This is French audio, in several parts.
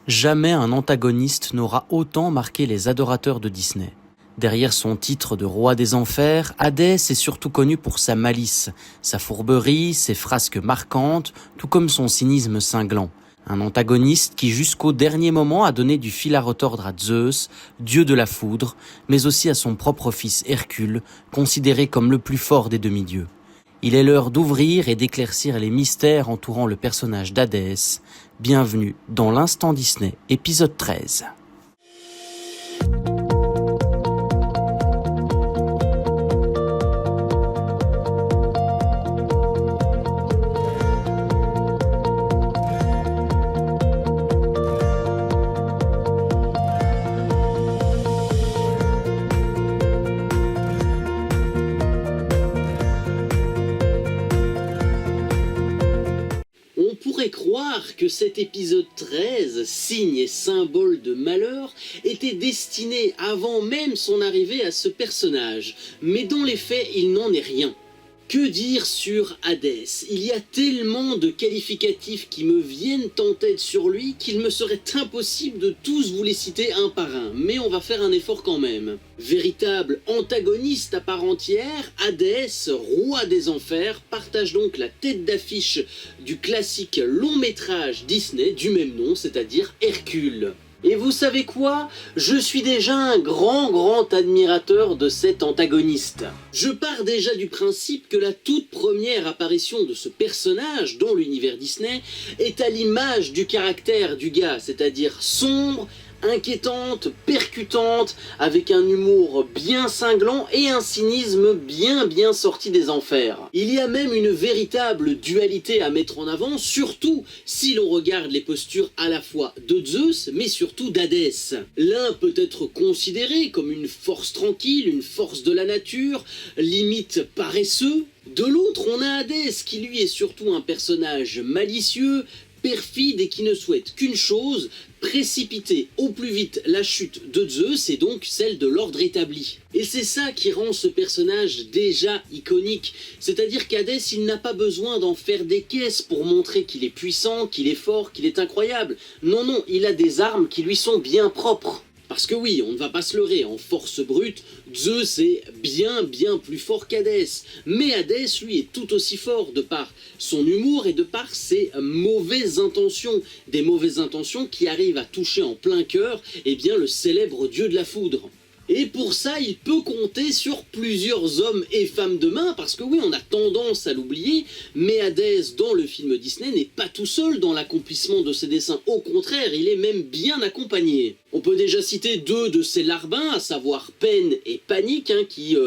Jamais un antagoniste n'aura autant marqué les adorateurs de Disney. Derrière son titre de roi des enfers, Hadès est surtout connu pour sa malice, sa fourberie, ses frasques marquantes, tout comme son cynisme cinglant. Un antagoniste qui jusqu'au dernier moment a donné du fil à retordre à Zeus, dieu de la foudre, mais aussi à son propre fils Hercule, considéré comme le plus fort des demi-dieux. Il est l'heure d'ouvrir et d'éclaircir les mystères entourant le personnage d'Hadès. Bienvenue dans l'Instant Disney, épisode 13. On pourrait croire que cet épisode 13, signe et symbole de malheur, était destiné avant même son arrivée à ce personnage, mais dans les faits, il n'en est rien. Que dire sur Hadès? Il y a tellement de qualificatifs qui me viennent en tête sur lui qu'il me serait impossible de tous vous les citer un par un, mais on va faire un effort quand même. Véritable antagoniste à part entière, Hadès, roi des enfers, partage donc la tête d'affiche du classique long métrage Disney du même nom, c'est-à-dire Hercule. Et vous savez quoi? Je suis déjà un grand admirateur de cet antagoniste. Je pars déjà du principe que la toute première apparition de ce personnage dans l'univers Disney est à l'image du caractère du gars, c'est-à-dire sombre, inquiétante, percutante, avec un humour bien cinglant et un cynisme bien sorti des enfers. Il y a même une véritable dualité à mettre en avant, surtout si l'on regarde les postures à la fois de Zeus, mais surtout d'Hadès. L'un peut être considéré comme une force tranquille, une force de la nature, limite paresseux. De l'autre, on a Hadès qui lui est surtout un personnage malicieux, perfide et qui ne souhaite qu'une chose, précipiter au plus vite la chute de Zeus et donc celle de l'ordre établi. Et c'est ça qui rend ce personnage déjà iconique, c'est-à-dire qu'Hadès, il n'a pas besoin d'en faire des caisses pour montrer qu'il est puissant, qu'il est fort, qu'il est incroyable. Non, il a des armes qui lui sont bien propres. Parce que oui, on ne va pas se leurrer, en force brute, Zeus est bien plus fort qu'Hadès. Mais Hadès, lui, est tout aussi fort de par son humour et de par ses mauvaises intentions. Des mauvaises intentions qui arrivent à toucher en plein cœur, eh bien, le célèbre dieu de la foudre. Et pour ça, il peut compter sur plusieurs hommes et femmes de main, parce que oui, on a tendance à l'oublier, mais Hadès, dans le film Disney, n'est pas tout seul dans l'accomplissement de ses desseins. Au contraire, il est même bien accompagné. On peut déjà citer deux de ses larbins, à savoir Peine et Panique, qui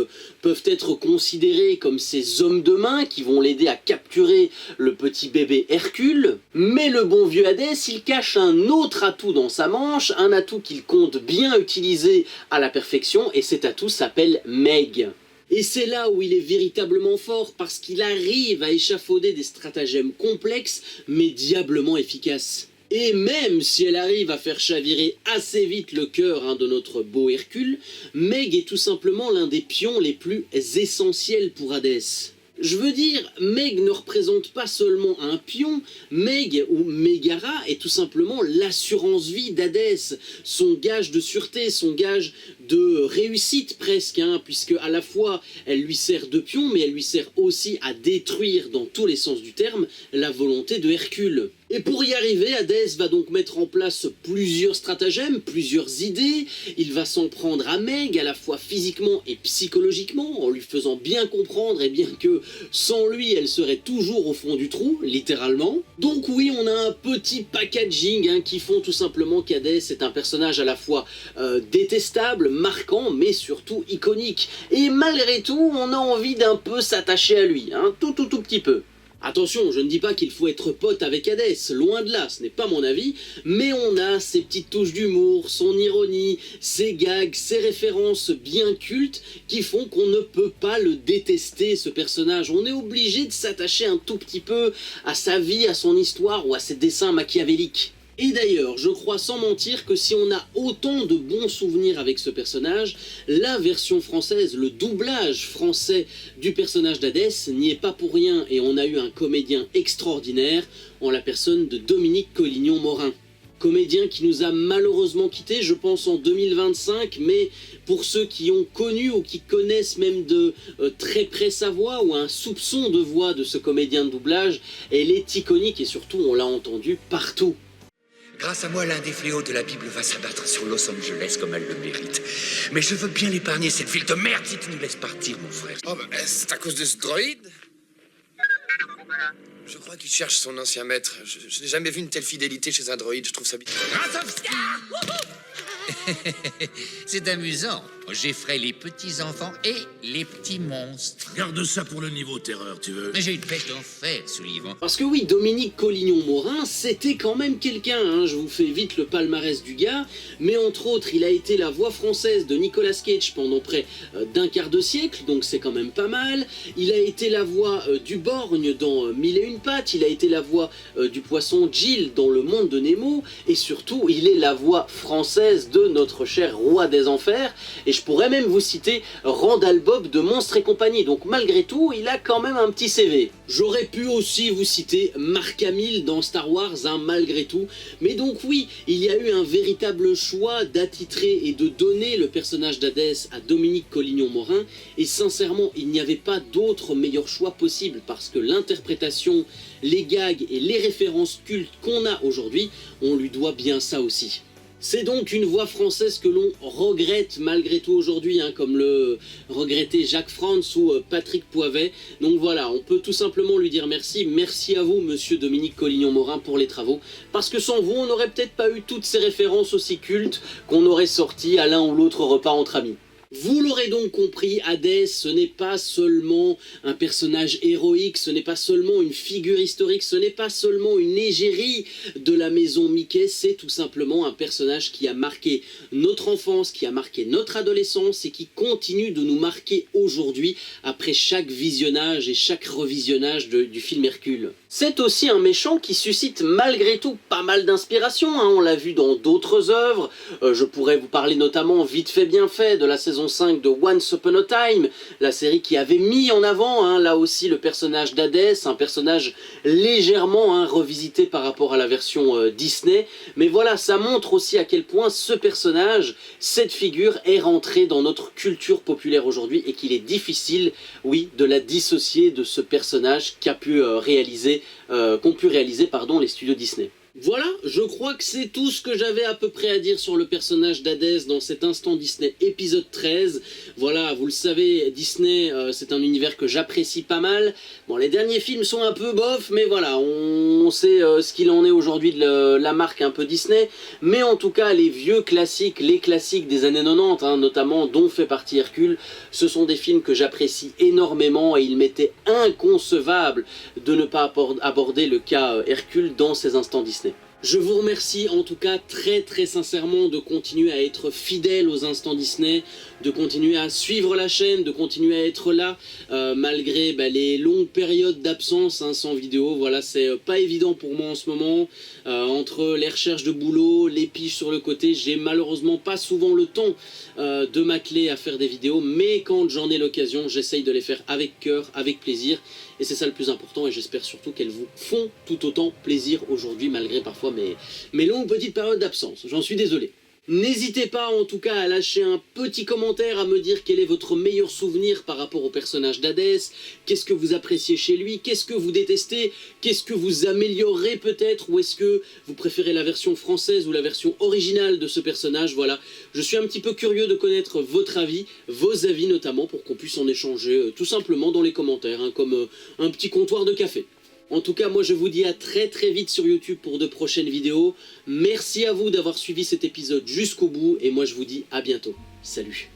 peuvent être considérés comme ses hommes de main, qui vont l'aider à capturer le petit bébé Hercule. Mais le bon vieux Hadès, il cache un autre atout dans sa manche, un atout qu'il compte bien utiliser à la perfection, et cet atout s'appelle Meg. Et c'est là où il est véritablement fort, parce qu'il arrive à échafauder des stratagèmes complexes, mais diablement efficaces. Et même si elle arrive à faire chavirer assez vite le cœur de notre beau Hercule, Meg est tout simplement l'un des pions les plus essentiels pour Hadès. Je veux dire, Meg ne représente pas seulement un pion, Meg ou Megara est tout simplement l'assurance vie d'Hadès, son gage de sûreté, son gage de réussite presque, puisque à la fois elle lui sert de pion, mais elle lui sert aussi à détruire dans tous les sens du terme la volonté de Hercule. Et pour y arriver, Hadès va donc mettre en place plusieurs stratagèmes, plusieurs idées. Il va s'en prendre à Meg, à la fois physiquement et psychologiquement, en lui faisant bien comprendre que sans lui, elle serait toujours au fond du trou, littéralement. Donc oui, on a un petit packaging qui font tout simplement qu'Hadès est un personnage à la fois détestable, marquant, mais surtout iconique. Et malgré tout, on a envie d'un peu s'attacher à lui, tout petit peu. Attention, je ne dis pas qu'il faut être pote avec Hadès, loin de là, ce n'est pas mon avis, mais on a ses petites touches d'humour, son ironie, ses gags, ses références bien cultes qui font qu'on ne peut pas le détester, ce personnage. On est obligé de s'attacher un tout petit peu à sa vie, à son histoire ou à ses dessins machiavéliques. Et d'ailleurs, je crois sans mentir que si on a autant de bons souvenirs avec ce personnage, la version française, le doublage français du personnage d'Hadès n'y est pas pour rien, et on a eu un comédien extraordinaire en la personne de Dominique Collignon-Morin. Comédien qui nous a malheureusement quittés, je pense en 2025, mais pour ceux qui ont connu ou qui connaissent même de très près sa voix ou un soupçon de voix de ce comédien de doublage, elle est iconique et surtout on l'a entendu partout. Grâce à moi, l'un des fléaux de la Bible va s'abattre sur Los Angeles comme elle le mérite. Mais je veux bien l'épargner, cette ville de merde, si tu nous laisses partir, mon frère. Oh, bah, c'est à cause de ce droïde? Je crois qu'il cherche son ancien maître. Je n'ai jamais vu une telle fidélité chez un droïde, je trouve ça bizarre. C'est amusant. J'effraie les petits-enfants et les petits monstres. Garde ça pour le niveau terreur, tu veux. Mais j'ai une bête d'enfer, Sullivan. Parce que oui, Dominique Collignon-Morin, c'était quand même quelqu'un, hein. Je vous fais vite le palmarès du gars, mais entre autres, il a été la voix française de Nicolas Cage pendant près d'un quart de siècle, donc c'est quand même pas mal. Il a été la voix du Borgne dans Mille et une pattes, il a été la voix du poisson Jill dans Le Monde de Nemo, et surtout, il est la voix française de notre cher Roi des Enfers, et je pourrais même vous citer Randall Bob de Monstres et compagnie, donc malgré tout, il a quand même un petit CV. J'aurais pu aussi vous citer Mark Hamill dans Star Wars, hein, malgré tout, mais donc oui, il y a eu un véritable choix d'attitrer et de donner le personnage d'Hadès à Dominique Collignon-Morin, et sincèrement, il n'y avait pas d'autre meilleur choix possible, parce que l'interprétation, les gags et les références cultes qu'on a aujourd'hui, on lui doit bien ça aussi. C'est donc une voix française que l'on regrette malgré tout aujourd'hui, hein, comme le regrettait Jacques Frantz ou Patrick Poivet. Donc voilà, on peut tout simplement lui dire merci. Merci à vous, monsieur Dominique Collignon-Morin, pour les travaux. Parce que sans vous, on n'aurait peut-être pas eu toutes ces références aussi cultes qu'on aurait sorties à l'un ou l'autre repas entre amis. Vous l'aurez donc compris, Hadès, ce n'est pas seulement un personnage héroïque, ce n'est pas seulement une figure historique, ce n'est pas seulement une égérie de la maison Mickey, c'est tout simplement un personnage qui a marqué notre enfance, qui a marqué notre adolescence et qui continue de nous marquer aujourd'hui après chaque visionnage et chaque revisionnage du film Hercule. C'est aussi un méchant qui suscite malgré tout pas mal d'inspiration, hein, on l'a vu dans d'autres œuvres, je pourrais vous parler notamment Vite fait bien fait de la saison 5 de Once Upon a Time, la série qui avait mis en avant, hein, là aussi, le personnage d'Hadès, un personnage légèrement, hein, revisité par rapport à la version Disney, mais voilà, ça montre aussi à quel point ce personnage, cette figure, est rentrée dans notre culture populaire aujourd'hui et qu'il est difficile, oui, de la dissocier de ce personnage qu'ont pu réaliser les studios Disney. Voilà, je crois que c'est tout ce que j'avais à peu près à dire sur le personnage d'Hadès dans cet Instant Disney épisode 13. Voilà, vous le savez, Disney, c'est un univers que j'apprécie pas mal. Bon, les derniers films sont un peu bof, mais voilà, on sait ce qu'il en est aujourd'hui de la marque un peu Disney. Mais en tout cas, les vieux classiques, les classiques des années 90, hein, notamment dont fait partie Hercule, ce sont des films que j'apprécie énormément et il m'était inconcevable de ne pas aborder le cas Hercule dans ces Instants Disney. Je vous remercie en tout cas très sincèrement de continuer à être fidèle aux Instants Disney, de continuer à suivre la chaîne, de continuer à être là malgré les longues périodes d'absence, hein, sans vidéo. Voilà, c'est pas évident pour moi en ce moment, entre les recherches de boulot, les piges sur le côté, j'ai malheureusement pas souvent le temps de m'atteler à faire des vidéos, mais quand j'en ai l'occasion, j'essaye de les faire avec cœur, avec plaisir, et c'est ça le plus important, et j'espère surtout qu'elles vous font tout autant plaisir aujourd'hui, malgré parfois mes longues petites périodes d'absence. J'en suis désolé. N'hésitez pas en tout cas à lâcher un petit commentaire, à me dire quel est votre meilleur souvenir par rapport au personnage d'Hadès, qu'est-ce que vous appréciez chez lui, qu'est-ce que vous détestez, qu'est-ce que vous améliorerez peut-être, ou est-ce que vous préférez la version française ou la version originale de ce personnage. Voilà, je suis un petit peu curieux de connaître votre avis, vos avis notamment, pour qu'on puisse en échanger tout simplement dans les commentaires, hein, comme un petit comptoir de café. En tout cas, moi je vous dis à très vite sur YouTube pour de prochaines vidéos. Merci à vous d'avoir suivi cet épisode jusqu'au bout et moi je vous dis à bientôt. Salut.